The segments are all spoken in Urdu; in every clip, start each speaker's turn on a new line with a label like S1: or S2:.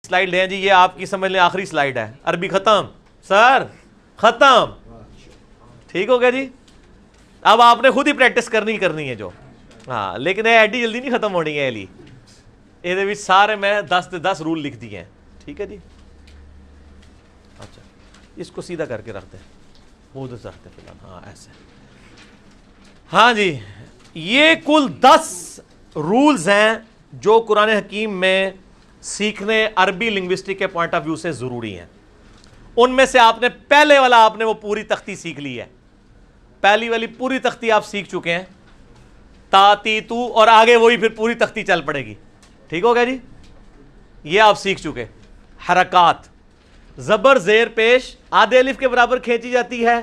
S1: سلائیڈ لیں جی، یہ آپ کی سمجھ لیں آخری سلائیڈ ہے، عربی ختم سر، ختم، ٹھیک ہو گیا جی. اب آپ نے خود ہی پریکٹس کرنی ہے جو، ہاں لیکن یہ ایڈی جلدی نہیں ختم ہونی ہے علی، یہ سارے میں 10 رول لکھ دیے ہیں، ٹھیک ہے جی. اچھا اس کو سیدھا کر کے رکھتے ہیں، وہ ادھر رکھتے ہیں فی الحال، ہاں ایسے. ہاں جی، یہ کل 10 رولز ہیں جو قرآن حکیم میں سیکھنے عربی لنگوسٹک کے پوائنٹ آف ویو سے ضروری ہیں. ان میں سے آپ نے پہلے والا آپ نے وہ پوری تختی سیکھ لی ہے، پہلی والی پوری تختی آپ سیکھ چکے ہیں، تا تی تو، اور آگے وہی پھر پوری تختی چل پڑے گی، ٹھیک ہو گیا جی. یہ آپ سیکھ چکے. حرکات، زبر زیر پیش آدھے الف کے برابر کھینچی جاتی ہے،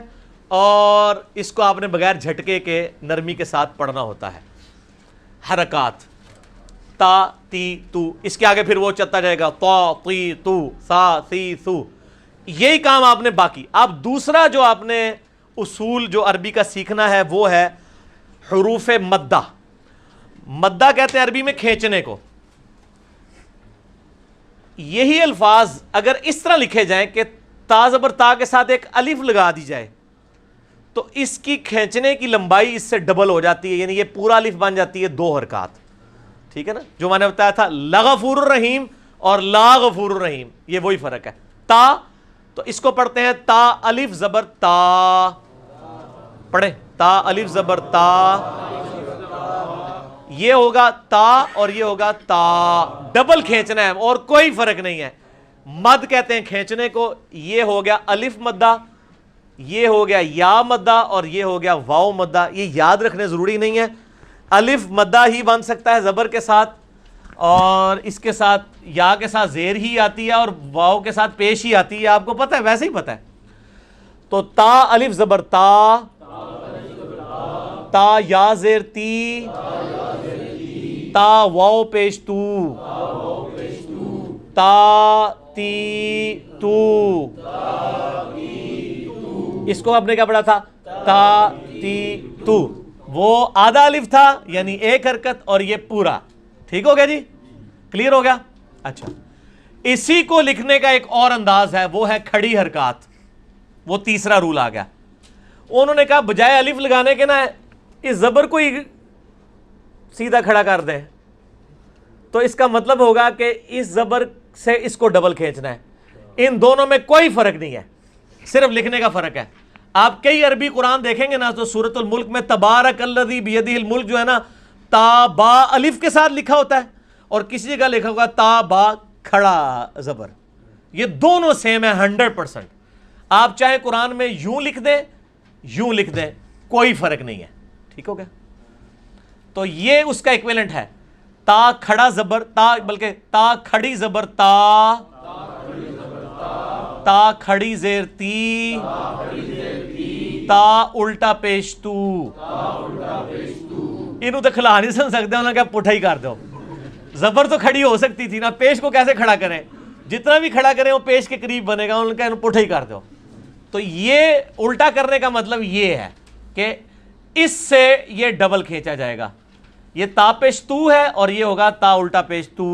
S1: اور اس کو آپ نے بغیر جھٹکے کے نرمی کے ساتھ پڑھنا ہوتا ہے. حرکات تا تی تو، اس کے آگے پھر وہ چلتا جائے گا تا تی تو سا سی سو، یہی کام آپ نے باقی. اب دوسرا جو آپ نے اصول جو عربی کا سیکھنا ہے وہ ہے حروف مدہ. مدہ کہتے ہیں عربی میں کھینچنے کو. یہی الفاظ اگر اس طرح لکھے جائیں کہ تا زبر تا کے ساتھ ایک الف لگا دی جائے تو اس کی کھینچنے کی لمبائی اس سے ڈبل ہو جاتی ہے، یعنی یہ پورا الف بن جاتی ہے 2 حرکات، ٹھیک ہے نا. جو میں نے بتایا تھا لغفور الرحیم اور لا غفور الرحیم، یہ وہی فرق ہے. تا تو اس کو پڑھتے ہیں تا الف زبر تا، پڑھیں تا الف زبر تا، یہ ہوگا تا اور یہ ہوگا تا، ڈبل کھینچنا ہے اور کوئی فرق نہیں ہے. مد کہتے ہیں کھینچنے کو. یہ ہو گیا الف مدہ، یہ ہو گیا یا مدہ، اور یہ ہو گیا واو مدہ. یہ یاد رکھنے ضروری نہیں ہے، الف مدہ ہی بن سکتا ہے زبر کے ساتھ، اور اس کے ساتھ یا کے ساتھ زیر ہی آتی ہے، اور واو کے ساتھ پیش ہی آتی ہے، آپ کو پتہ ہے، ویسے ہی پتہ ہے. تو تا الف زبر تا، تا یا زیر تی، تا واو پیش تو، تا تی تو. اس کو آپ نے کیا پڑھا تھا؟ تا تی تو. وہ آدھا الف تھا یعنی ایک حرکت، اور یہ پورا، ٹھیک ہو گیا جی، کلیئر ہو گیا. اچھا اسی کو لکھنے کا ایک اور انداز ہے، وہ ہے کھڑی حرکات. وہ تیسرا رول آ گیا. انہوں نے کہا بجائے الف لگانے کے نا اس زبر کو ہی سیدھا کھڑا کر دیں، تو اس کا مطلب ہوگا کہ اس زبر سے اس کو ڈبل کھینچنا ہے. ان دونوں میں کوئی فرق نہیں ہے، صرف لکھنے کا فرق ہے. آپ کئی عربی قرآن دیکھیں گے نا تو سورۃ الملک میں تبارک الذی بیدہ الملک جو ہے نا، تا با الف کے ساتھ لکھا ہوتا ہے، اور کسی جگہ لکھا ہوگا تا با کھڑا زبر. یہ دونوں سیم ہے 100%. آپ چاہے قرآن میں یوں لکھ دیں یوں لکھ دیں، کوئی فرق نہیں ہے، ٹھیک ہو گیا. تو یہ اس کا ایکویلنٹ ہے، تا کھڑا زبر تا، بلکہ تا کھڑی زبر تا، تا کھڑی زیر تی، تا الٹا پیش تو. انہوں تو کھلا نہیں سن سکتے، انہوں نے کہا پٹھا ہی کر دو. زبر تو کھڑی ہو سکتی تھی نا، پیش کو کیسے کھڑا کریں؟ جتنا بھی کھڑا کریں وہ پیش کے قریب بنے گا. انہوں نے کہا پٹھا ہی کر دو. تو یہ الٹا کرنے کا مطلب یہ ہے کہ اس سے یہ ڈبل کھینچا جائے گا. یہ تا پیش تو ہے اور یہ ہوگا تا الٹا پیش تو.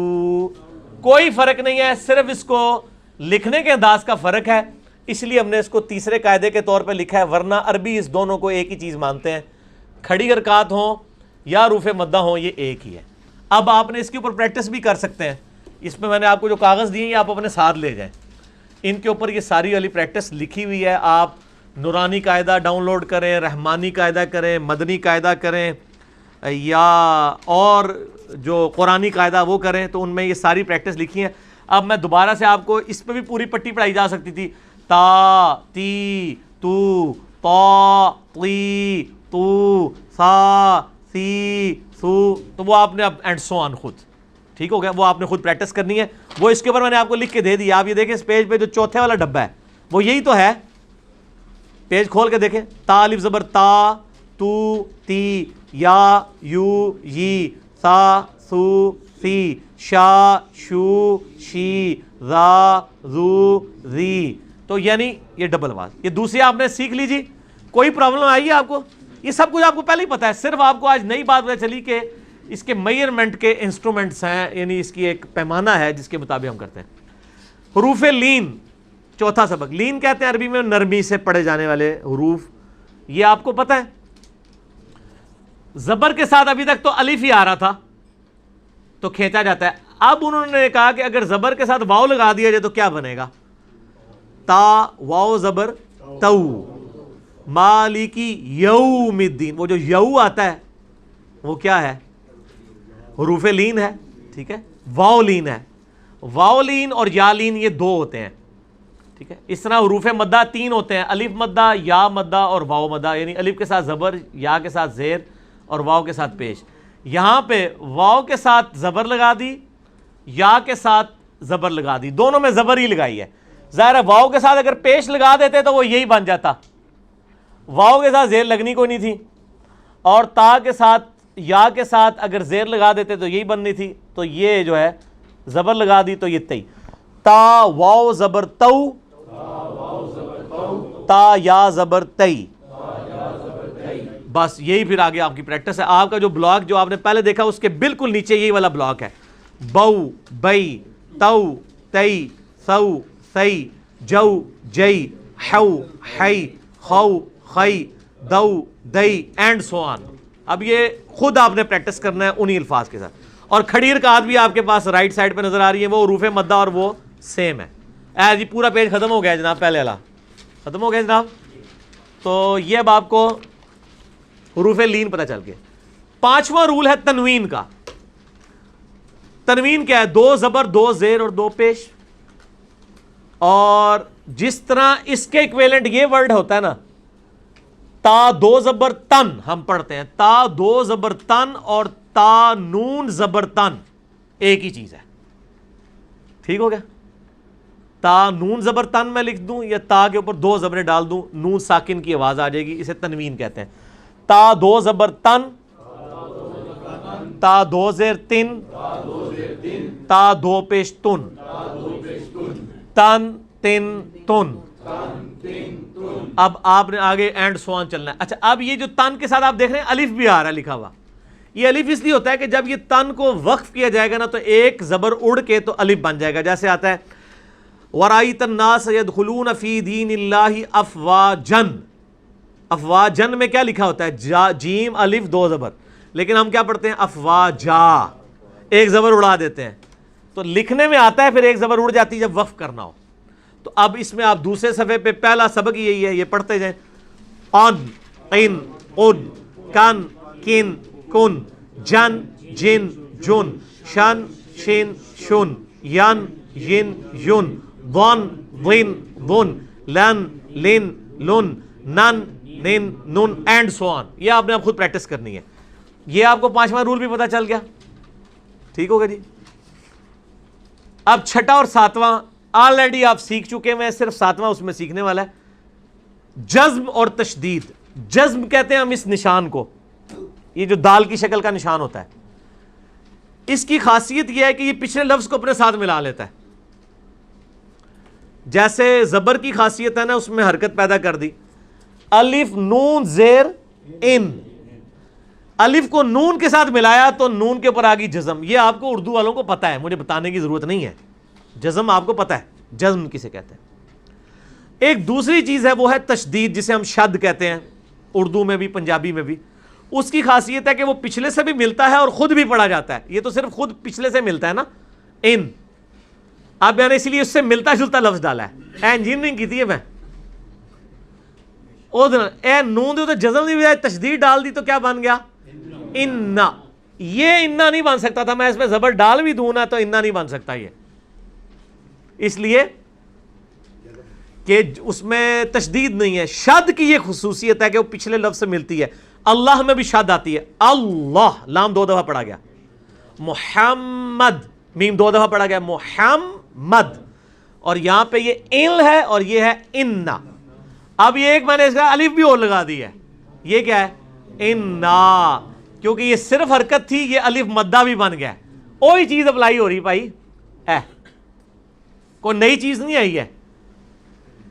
S1: کوئی فرق نہیں ہے، صرف اس کو لکھنے کے انداز کا فرق ہے. اس لیے ہم نے اس کو تیسرے قاعدے کے طور پہ لکھا ہے، ورنہ عربی اس دونوں کو ایک ہی چیز مانتے ہیں. کھڑی حرکات ہوں یا حروف مدہ ہوں، یہ ایک ہی ہے. اب آپ نے اس کے اوپر پریکٹس بھی کر سکتے ہیں. اس میں نے آپ کو جو کاغذ دیے ہیں آپ اپنے ساتھ لے جائیں. ان کے اوپر یہ ساری والی پریکٹس لکھی ہوئی ہے. آپ نورانی قاعدہ ڈاؤن لوڈ کریں، رحمانی قاعدہ کریں، مدنی قاعدہ کریں، یا اور جو قرآنی قاعدہ وہ کریں، تو ان میں یہ ساری پریکٹس لکھی ہیں. اب میں دوبارہ سے آپ کو اس پہ بھی پوری پٹی پڑھائی جا سکتی تھی، تا تی تو، تا تی تو، سا سی سو، تو وہ آپ نے اب اینڈ سو آن خود، ٹھیک ہو گیا، وہ آپ نے خود پریکٹس کرنی ہے. وہ اس کے اوپر میں نے آپ کو لکھ کے دے دی. آپ یہ دیکھیں اس پیج پہ جو چوتھے والا ڈبہ ہے وہ یہی تو ہے. پیج کھول کے دیکھیں، تا الف زبر تا، تو تی، یا یو یی، سا سو سی، شا شو شی، را زو زی. تو یعنی یہ ڈبل آواز. یہ دوسری آپ نے سیکھ لیجی. کوئی پرابلم آئی ہے آپ کو؟ یہ سب کچھ آپ کو پہلے ہی پتا ہے، صرف آپ کو آج نئی بات پتہ چلی کہ اس کے میئرمنٹ کے انسٹرومنٹس ہیں، یعنی اس کی ایک پیمانہ ہے جس کے مطابق ہم کرتے ہیں. حروف لین، چوتھا سبق. لین کہتے ہیں عربی میں نرمی سے پڑھے جانے والے حروف. یہ آپ کو پتہ ہے زبر کے ساتھ ابھی تک تو الف ہی آ رہا تھا تو کھینچا جاتا ہے. اب انہوں نے کہا کہ اگر زبر کے ساتھ واو لگا دیا جائے تو کیا بنے گا؟ تا واو زبر تو، مالکی یوم الدین. وہ جو یو آتا ہے وہ کیا ہے؟ حروف لین ہے. ٹھیک ہے، واو لین ہے. واو لین اور یا لین یہ دو ہوتے ہیں. ٹھیک ہے، اس طرح حروف مدہ تین ہوتے ہیں، الف مدہ، یا مدہ اور واو مدہ. یعنی الف کے ساتھ زبر، یا کے ساتھ زیر اور واو کے ساتھ پیش. یہاں پہ واو کے ساتھ زبر لگا دی، یا کے ساتھ زبر لگا دی، دونوں میں زبر ہی لگائی ہے. ظاہر ہے واو کے ساتھ اگر پیش لگا دیتے تو وہ یہی بن جاتا. واو کے ساتھ زیر لگنی کوئی نہیں تھی، اور تا کے ساتھ یا کے ساتھ اگر زیر لگا دیتے تو یہی بننی تھی. تو یہ جو ہے زبر لگا دی تو یہ تی. تا واو زبر تو، تا یا زبر تی. بس یہی پھر آگے آپ کی پریکٹس ہے. آپ کا جو بلاک جو آپ نے پہلے دیکھا اس کے بالکل نیچے یہی والا بلاک ہے. بو بئی، تو تی، سو سی، جو جئی، حو حی، خو خی، دو دئی اینڈ سو آن. اب یہ خود آپ نے پریکٹس کرنا ہے انہی الفاظ کے ساتھ. اور کھڑی رکعت بھی آپ کے پاس رائٹ سائڈ پہ نظر آ رہی ہے، وہ حروف مدہ اور وہ سیم ہے. جی پورا پیج ختم ہو گیا جناب، پہلے والا ختم ہو گیا جناب. تو یہ اب آپ کو حروف لین پتہ چل گئے. پانچواں رول ہے تنوین کا. تنوین کیا ہے؟ دو زبر، دو زیر اور دو پیش. اور جس طرح اس کے ایکویلنٹ یہ ورڈ ہوتا ہے نا، تا دو زبر تن ہم پڑھتے ہیں، تا دو زبر تن اور تا نون زبر تن ایک ہی چیز ہے. ٹھیک ہو گیا؟ تا نون زبر تن میں لکھ دوں یا تا کے اوپر دو زبریں ڈال دوں، نون ساکن کی آواز آ جائے گی، اسے تنوین کہتے ہیں. تا دو زبر تن، تا دو زیر تن، تا دو پیش تن، تن تن تن. اب آپ نے آگے اینڈ سوان چلنا ہے. اچھا، اب یہ جو تن کے ساتھ آپ دیکھ رہے ہیں الف بھی آ رہا ہے لکھا ہوا. یہ الف اس لیے ہوتا ہے کہ جب یہ تن کو وقف کیا جائے گا نا تو ایک زبر اڑ کے تو الف بن جائے گا. جیسے آتا ہے وَرَأَيْتَ النَّاسَ يَدْخُلُونَ فِي دِينِ اللَّهِ أَفْوَاجًا. افواجن میں کیا لکھا ہوتا ہے؟ جیم الف دو زبر، لیکن ہم کیا پڑھتے ہیں؟ افواجا، ایک زبر اڑا دیتے ہیں. تو لکھنے میں آتا ہے پھر ایک زبر اڑ جاتی ہے جب وقف کرنا ہو. تو اب اس میں آپ دوسرے صفحے پہ پہلا سبق یہی ہے، یہ پڑھتے جائیں. ان قن قن، کن کن کن، جن جن جن، شن شن شن، ین ین یون، ضن ضن ضن، لن لن لن، نن نن نن اینڈ سو آن. یہ آپ نے اب خود پریکٹس کرنی ہے. یہ آپ کو پانچواں رول بھی پتا چل گیا. ٹھیک ہوگا جی. اب چھٹا اور ساتواں آلریڈی آپ سیکھ چکے ہیں، صرف ساتواں اس میں سیکھنے والا ہے. جزم اور تشدید. جزم کہتے ہیں ہم اس نشان کو، یہ جو دال کی شکل کا نشان ہوتا ہے. اس کی خاصیت یہ ہے کہ یہ پچھلے لفظ کو اپنے ساتھ ملا لیتا ہے. جیسے زبر کی خاصیت ہے نا، اس میں حرکت پیدا کر دی. الف نون زیر ان، الف کو نون کے ساتھ ملایا تو نون کے اوپر آگی جزم. یہ آپ کو اردو والوں کو پتا ہے، مجھے بتانے کی ضرورت نہیں ہے. جزم آپ کو پتا ہے، جزم کسے کہتے ہیں. ایک دوسری چیز ہے وہ ہے تشدید، جسے ہم شد کہتے ہیں اردو میں بھی پنجابی میں بھی. اس کی خاصیت ہے کہ وہ پچھلے سے بھی ملتا ہے اور خود بھی پڑھا جاتا ہے. یہ تو صرف خود پچھلے سے ملتا ہے نا، ان. اب میں نے اسی لیے اس سے ملتا جلتا لفظ ڈالا ہے. انجینئرنگ کی تھی ہے میں، اے نون دی تو جزم دی بجائے تشدید ڈال دی تو کیا بن گیا؟ انا. یہ انا نہیں بن سکتا تھا، میں اس پہ زبر ڈال بھی دوں نا تو انا نہیں بن سکتا. یہ اس لیے کہ اس میں تشدید نہیں ہے. شد کی یہ خصوصیت ہے کہ وہ پچھلے لفظ سے ملتی ہے. اللہ میں بھی شد آتی ہے. اللہ لام دو دفعہ پڑھا گیا. محمد میم دو دفعہ پڑھا گیا. محمد. اور یہاں پہ یہ ان ہے اور یہ ہے انا. اب یہ ایک میں نے اس کا الف بھی اور لگا دی ہے. یہ کیا ہے؟ انا. کیونکہ یہ صرف حرکت تھی، یہ الف مدہ بھی بن گیا. وہی چیز اپلائی ہو رہی بھائی، کوئی نئی چیز نہیں آئی ہے.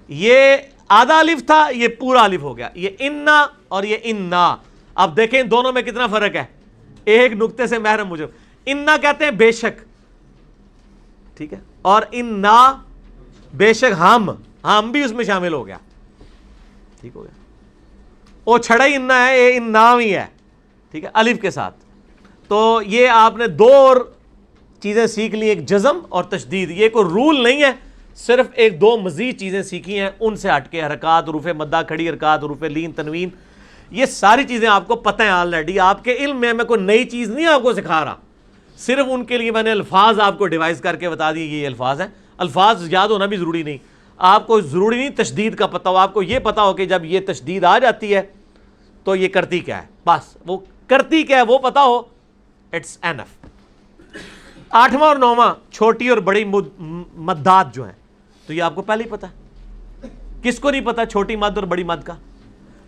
S1: یہ آدھا الف تھا، یہ پورا الف ہو گیا. یہ انا اور یہ انا. اب دیکھیں دونوں میں کتنا فرق ہے. ایک نقطے سے محرم مجھے. انا کہتے ہیں بے شک، ٹھیک ہے، اور انا بے شک ہم بھی اس میں شامل ہو گیا. ٹھیک ہو گیا. او چھڑا ہی اننا ہے, یہ انام ہی ہے. ٹھیک ہے, الف کے ساتھ. تو یہ آپ نے دو اور چیزیں سیکھ لی, ایک جزم اور تشدید. یہ کوئی رول نہیں ہے, صرف ایک دو مزید چیزیں سیکھی ہیں ان سے ہٹ کے. حرکات, حروف مدہ, کھڑی حرکات, حروف لین, تنوین, یہ ساری چیزیں آپ کو پتہ ہیں آلریڈی. آپ کے علم میں کوئی نئی چیز نہیں آپ کو سکھا رہا, صرف ان کے لیے میں نے الفاظ آپ کو ڈیوائز کر کے بتا دیے یہ الفاظ ہیں. الفاظ یاد ہونا بھی ضروری نہیں, آپ کو ضروری نہیں تشدید کا پتہ ہو, آپ کو یہ پتہ ہو کہ جب یہ تشدید آ جاتی ہے تو یہ کرتی کیا ہے, بس وہ کرتی کیا ہے وہ پتہ ہو, اٹس اینف. 8واں اور 9واں چھوٹی اور بڑی مدات جو ہیں, تو یہ آپ کو پہلے ہی پتہ ہے. کس کو نہیں پتہ چھوٹی مد اور بڑی مد کا؟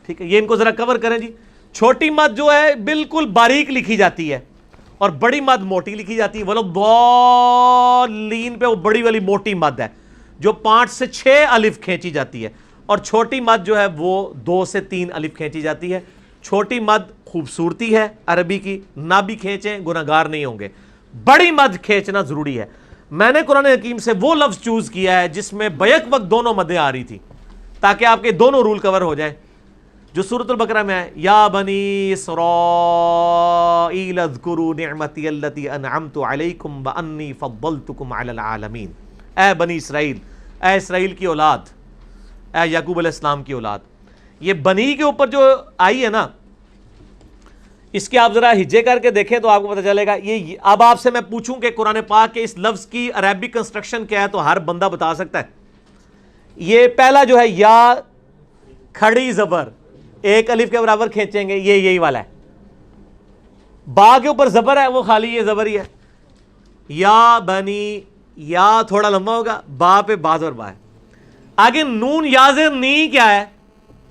S1: ٹھیک ہے, یہ ان کو ذرا کور کریں جی. چھوٹی مد جو ہے بالکل باریک لکھی جاتی ہے اور بڑی مد موٹی لکھی جاتی ہے. ضالین پہ وہ بڑی والی موٹی مد ہے جو 5 سے 6 الف کھینچی جاتی ہے, اور چھوٹی مد جو ہے وہ 2 سے 3 الف کھینچی جاتی ہے. چھوٹی مد خوبصورتی ہے عربی کی, نہ بھی کھینچیں گناہگار نہیں ہوں گے. بڑی مد کھینچنا ضروری ہے. میں نے قرآن حکیم سے وہ لفظ چوز کیا ہے جس میں بیک وقت دونوں مدیں آ رہی تھی, تاکہ آپ کے دونوں رول کور ہو جائیں جو سورۃ البقرہ میں ہے. یا بنی اسرائیل اذکروا نعمتی التی انعمت علیکم وانی فضلتکم علی العالمین. اے بنی اسرائیل, اے اسرائیل کی اولاد, اے یعقوب علیہ السلام کی اولاد. یہ بنی کے اوپر جو آئی ہے نا, اس کے آپ ذرا ہجے کر کے دیکھیں تو آپ کو پتہ چلے گا. یہ اب آپ سے میں پوچھوں کہ قرآن پاک کے اس لفظ کی عربی کنسٹرکشن کیا ہے, تو ہر بندہ بتا سکتا ہے. یہ پہلا جو ہے یا کھڑی زبر, 1 الف کے برابر کھینچیں گے, یہ یہی والا ہے. با کے اوپر زبر ہے, وہ خالی یہ زبر ہی ہے. یا بنی, یا تھوڑا لمبا ہوگا, با پہ با زبر با ہے. آگے نون یازر نی کیا ہے,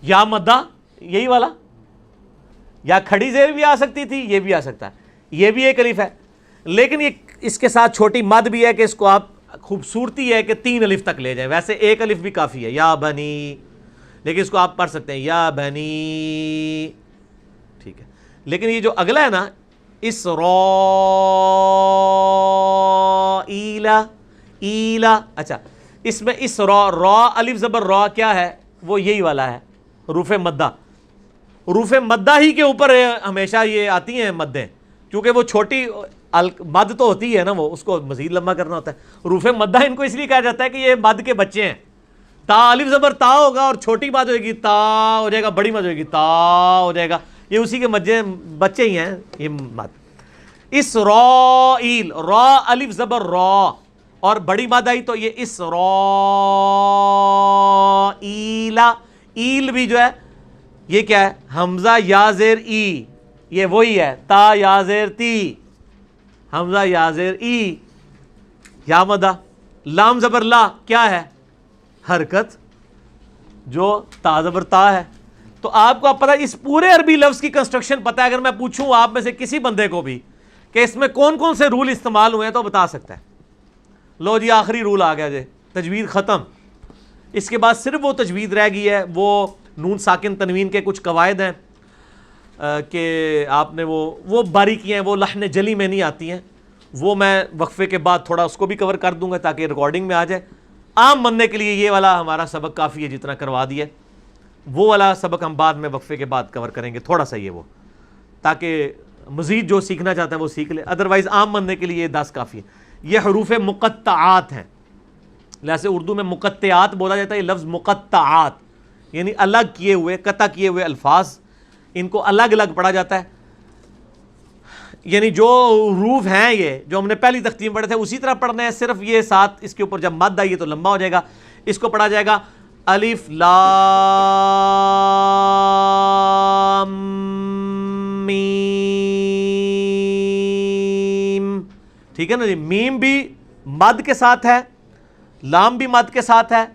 S1: یا مدہ, یہی والا. یا کھڑی زیر بھی آ سکتی تھی, یہ بھی آ سکتا ہے, یہ بھی 1 الف ہے. لیکن یہ اس کے ساتھ چھوٹی مد بھی ہے کہ اس کو آپ خوبصورتی ہے کہ 3 الف تک لے جائیں. ویسے 1 الف بھی کافی ہے, یا بنی, لیکن اس کو آپ پڑھ سکتے ہیں یا بنی. ٹھیک ہے, لیکن یہ جو اگلا ہے نا, اسرائیل, ایلا, اچھا اس میں را الف زبر را کیا ہے, وہ یہی والا ہے, حروف مدہ. حروف مدہ ہی کے اوپر ہمیشہ یہ آتی ہیں مدیں, کیونکہ وہ چھوٹی مد تو ہوتی ہے نا, وہ اس کو مزید لمبا کرنا ہوتا ہے. حروف مدہ ان کو اس لیے کہا جاتا ہے کہ یہ مد کے بچے ہیں. تا الف زبر تا ہوگا, اور چھوٹی مد ہوئے گی تا ہو جائے گا, بڑی مد ہوئے گی تا ہو جائے گا. یہ اسی کے بچے ہی ہیں یہ مد. اسرائیل, را الف زبر را, اور بڑی مد آئی تو یہ اسرائیل. ایل بھی جو ہے یہ کیا ہے, حمزہ یا زیر ای, یہ وہی ہے. تا یا زیر تی, حمزہ یا زیر ای, یا مدہ. لام زبر لا کیا ہے, حرکت, جو تا زبر تا ہے. تو آپ کو پتہ, اس پورے عربی لفظ کی کنسٹرکشن پتہ ہے. اگر میں پوچھوں آپ میں سے کسی بندے کو بھی کہ اس میں کون کون سے رول استعمال ہوئے ہیں, تو بتا سکتا ہے. لو جی آخری رول آ گیا جی, تجوید ختم. اس کے بعد صرف وہ تجوید رہ گئی ہے, وہ نون ساکن تنوین کے کچھ قواعد ہیں کہ آپ نے وہ باریکیاں ہیں, وہ لحن جلی میں نہیں آتی ہیں. وہ میں وقفے کے بعد تھوڑا اس کو بھی کور کر دوں گا تاکہ ریکارڈنگ میں آ جائے. عام بننے کے لیے یہ والا ہمارا سبق کافی ہے, جتنا کروا دیا. وہ والا سبق ہم بعد میں وقفے کے بعد کور کریں گے, تھوڑا سا یہ وہ, تاکہ مزید جو سیکھنا چاہتا ہے وہ سیکھ لے. ادروائز عام بننے کے لیے یہ 10 کافی ہے. یہ حروف مقطعات ہیں, جیسے اردو میں مقطعات بولا جاتا ہے, یہ لفظ مقطعات یعنی الگ کیے ہوئے, قطع کیے ہوئے الفاظ, ان کو الگ الگ پڑھا جاتا ہے. یعنی جو حروف ہیں یہ جو ہم نے پہلی تختی میں پڑھے تھے اسی طرح پڑھنے ہیں, صرف یہ ساتھ اس کے اوپر جب مد آئیے تو لمبا ہو جائے گا. اس کو پڑھا جائے گا الف لام میم. ٹھیک ہے نا جی, میم بھی مد کے ساتھ ہے, لام بھی مد کے ساتھ ہے,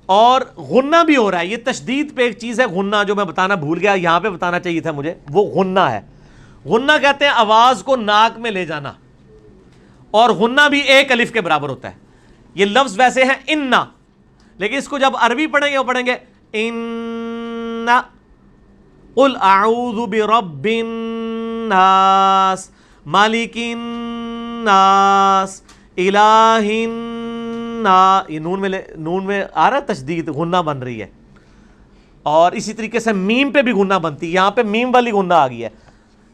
S1: اور غنہ بھی ہو رہا ہے. یہ تشدید پہ ایک چیز ہے غنہ, جو میں بتانا بھول گیا, یہاں پہ بتانا چاہیے تھا مجھے. وہ غنہ ہے. غنہ کہتے ہیں آواز کو ناک میں لے جانا, اور غنہ بھی 1 الف کے برابر ہوتا ہے. یہ لفظ ویسے ہیں اننا, لیکن اس کو جب عربی پڑھیں گے وہ پڑھیں گے اننا. قل اعوذ برب الناس مالک الناس الہ الناس یہ نون میں آ رہا ہے تشدید، غنہ بن رہی ہے، اور اسی طریقے سے میم پہ بھی غنہ بنتی ہے، یہاں پہ میم والی غنہ آ گئی ہے،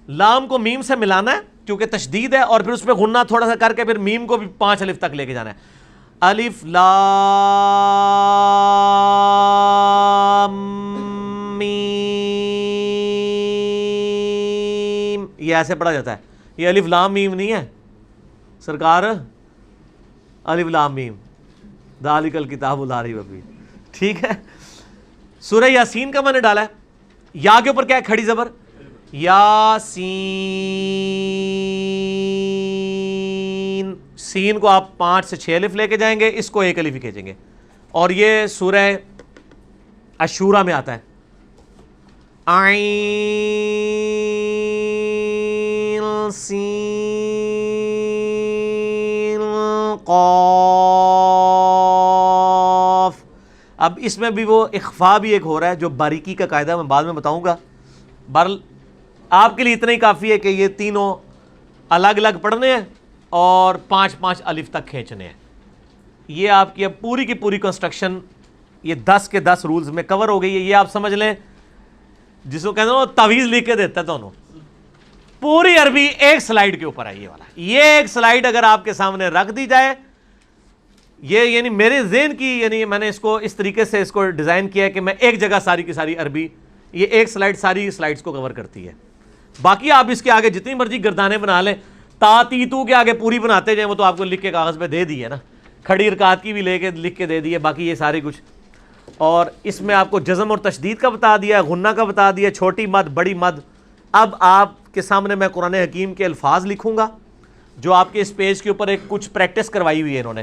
S1: لام کو میم سے ملانا ہے کیونکہ تشدید ہے، اور پھر اس پہ غنہ تھوڑا سا کر کے پھر میم کو بھی 5 الف تک لے کے جانا ہے، الف لام میم، یہ ایسے پڑھا جاتا ہے، یہ الف لام میم نہیں ہے سرکار، الف لام میم ذالک الکتاب لا ریب فیہ، ٹھیک ہے۔ سورہ یاسین کا میں نے ڈالا ہے، یا کے اوپر کیا ہے کھڑی زبر، یاسین، سین کو آپ 5 سے 6 الف لے کے جائیں گے، اس کو 1 الف ہی کھینچیں گے، اور یہ سورہ الشورى میں آتا ہے، عین سین قاف۔ اب اس میں بھی وہ اخفا بھی ایک ہو رہا ہے جو باریکی کا قاعدہ میں بعد میں بتاؤں گا، بہرحال آپ کے لیے اتنا ہی کافی ہے کہ یہ تینوں الگ الگ پڑھنے ہیں اور 5 الف تک کھینچنے ہیں۔ یہ آپ کی اب پوری کی پوری کنسٹرکشن یہ 10 کے 10 رولز میں کور ہو گئی ہے۔ یہ آپ سمجھ لیں جس کو کہتے ہیں وہ تعویذ لکھ کے دیتا ہے دونوں، پوری عربی ایک سلائیڈ کے اوپر ہے یہ والا، یہ ایک سلائیڈ اگر آپ کے سامنے رکھ دی جائے، یہ یعنی میرے ذہن کی، یعنی میں نے اس کو اس طریقے سے اس کو ڈیزائن کیا ہے کہ میں ایک جگہ ساری کی ساری عربی، یہ ایک سلائیڈ ساری سلائیڈز کو کور کرتی ہے۔ باقی آپ اس کے آگے جتنی مرضی گردانے بنا لیں، تا تی تو کے آگے پوری بناتے جائیں، وہ تو آپ کو لکھ کے کاغذ پہ دے دی ہے نا، کھڑی رکعت کی بھی لے کے لکھ کے دے دی ہے، باقی یہ سارے کچھ، اور اس میں آپ کو جزم اور تشدید کا بتا دیا، غنہ کا بتا دیا، چھوٹی مد بڑی مد۔ اب آپ کے سامنے میں قرآن حکیم کے الفاظ لکھوں گا جو آپ کے اس پیج کے اوپر ایک کچھ پریکٹس کروائی ہوئی ہے انہوں نے،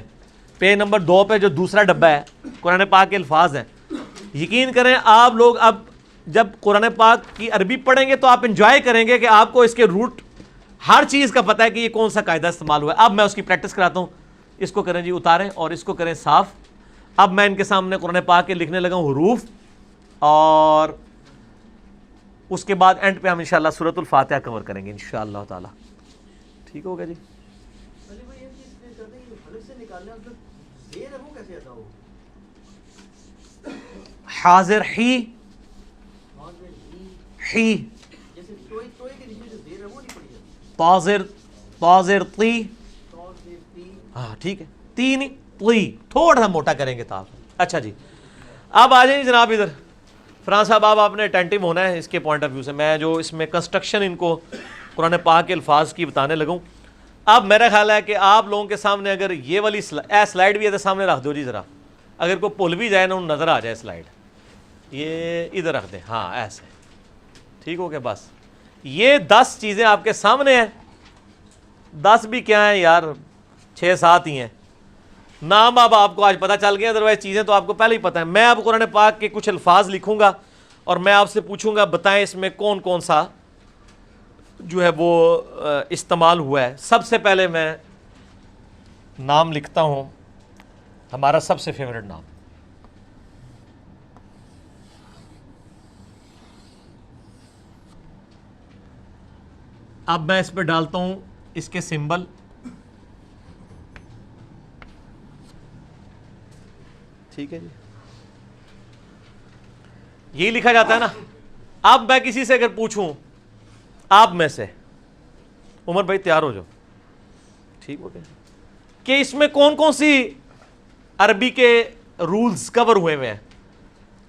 S1: پیج نمبر 2 پہ جو دوسرا ڈبہ ہے قرآن پاک کے الفاظ ہیں۔ یقین کریں آپ لوگ اب جب قرآن پاک کی عربی پڑھیں گے تو آپ انجوائے کریں گے کہ آپ کو اس کے روٹ ہر چیز کا پتہ ہے کہ یہ کون سا قاعدہ استعمال ہوا ہے۔ اب میں اس کی پریکٹس کراتا ہوں، اس کو کریں جی اتاریں اور اس کو کریں صاف۔ اب میں ان کے سامنے قرآن پاک کے لکھنے لگا ہوں حروف، اور اس کے بعد اینڈ پہ ہم انشاءاللہ سورۃ الفاتحہ کور کریں گے انشاءاللہ تعالی۔ ٹھیک ہوگا جی؟ حاضر ہی طاظر طی، ہاں ٹھیک ہے، تین طی تھوڑا سا موٹا کریں گے تاپ۔ اچھا جی اب آ جائیں جناب ادھر، فرحان صاحب آپ نے اٹینٹو ہونا ہے اس کے پوائنٹ آف ویو سے، میں جو اس میں کنسٹرکشن ان کو قرآن پاک کے الفاظ کی بتانے لگوں۔ اب میرا خیال ہے کہ آپ لوگوں کے سامنے اگر یہ والی سلائیڈ بھی ہے تو سامنے رکھ دو جی ذرا، اگر کوئی بھول بھی جائے نا نظر آ جائے سلائیڈ، یہ ادھر رکھ دیں، ہاں ایسے ٹھیک ہو گیا۔ بس یہ 10 چیزیں آپ کے سامنے ہیں، 10 بھی کیا ہیں یار، 6-7 ہی ہیں، نام اب آپ کو آج پتہ چل گیا، ادروائز چیزیں تو آپ کو پہلے ہی پتہ ہیں۔ میں اب قرآن پاک کے کچھ الفاظ لکھوں گا اور میں آپ سے پوچھوں گا بتائیں اس میں کون کون سا جو ہے وہ استعمال ہوا ہے۔ سب سے پہلے میں نام لکھتا ہوں، ہمارا سب سے فیوریٹ نام، اب میں اس پہ ڈالتا ہوں اس کے سمبل، ٹھیک ہے جی، یہی لکھا جاتا ہے نا۔ اب میں کسی سے اگر پوچھوں آپ میں سے، عمر بھائی تیار ہو جاؤ، ٹھیک ہو گیا، کہ اس میں کون کون سی عربی کے رولز کور ہوئے ہوئے ہیں،